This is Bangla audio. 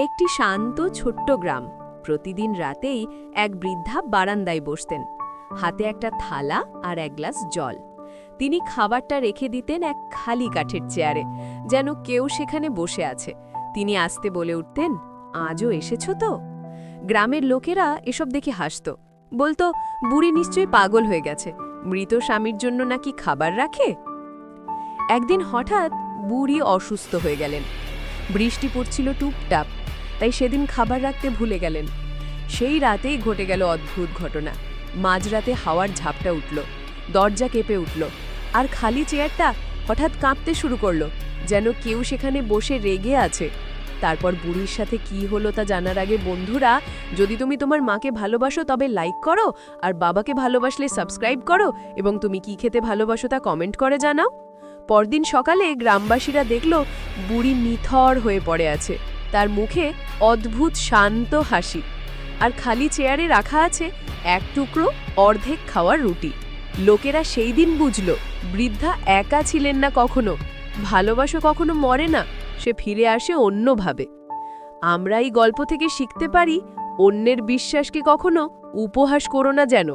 একটি শান্ত ছোট্ট গ্রাম। প্রতিদিন রাতেই এক বৃদ্ধা বারান্দায় বসতেন, হাতে একটা থালা আর এক গ্লাস জল। তিনি খাবারটা রেখে দিতেন এক খালি কাঠের চেয়ারে, যেন কেউ সেখানে বসে আছে। তিনি আস্তে বলে উঠতেন, আজও এসেছ তো? গ্রামের লোকেরা এসব দেখে হাসত, বলতো, বুড়ি নিশ্চয়ই পাগল হয়ে গেছে, মৃত স্বামীর জন্য নাকি খাবার রাখে। একদিন হঠাৎ বুড়ি অসুস্থ হয়ে গেলেন। বৃষ্টি পড়ছিল টুপটাপ, তাই সেদিন খাবার রাখতে ভুলে গেলেন। সেই রাতেই ঘটে গেল অদ্ভুত ঘটনা। মাঝরাতে হাওয়ার ঝাপটা উঠল, দরজা কেঁপে উঠল, আর খালি চেয়ারটা হঠাৎ কাঁপতে শুরু করলো, যেন কেউ সেখানে বসে রেগে আছে। তারপর বুড়ির সাথে কি হলো তা জানার আগে বন্ধুরা, যদি তুমি তোমার মাকে ভালোবাসো তবে লাইক করো, আর বাবাকে ভালোবাসলে সাবস্ক্রাইব করো, এবং তুমি কি খেতে ভালোবাসো তা কমেন্ট করে জানাও। পরদিন সকালে গ্রামবাসীরা দেখল বুড়ি নিথর হয়ে পড়ে আছে। তার মুখে অদ্ভুত শান্ত হাসি, আর খালি চেয়ারে রাখা আছে এক টুকরো অর্ধেক খাওয়ার রুটি। লোকেরা সেই দিন বুঝল, বৃদ্ধা একা ছিলেন না কখনো। ভালোবাসা কখনো মরে না, সে ফিরে আসে অন্যভাবে। আমরা এই গল্প থেকে শিখতে পারি, অন্যের বিশ্বাসকে কখনো উপহাস করো না যেন।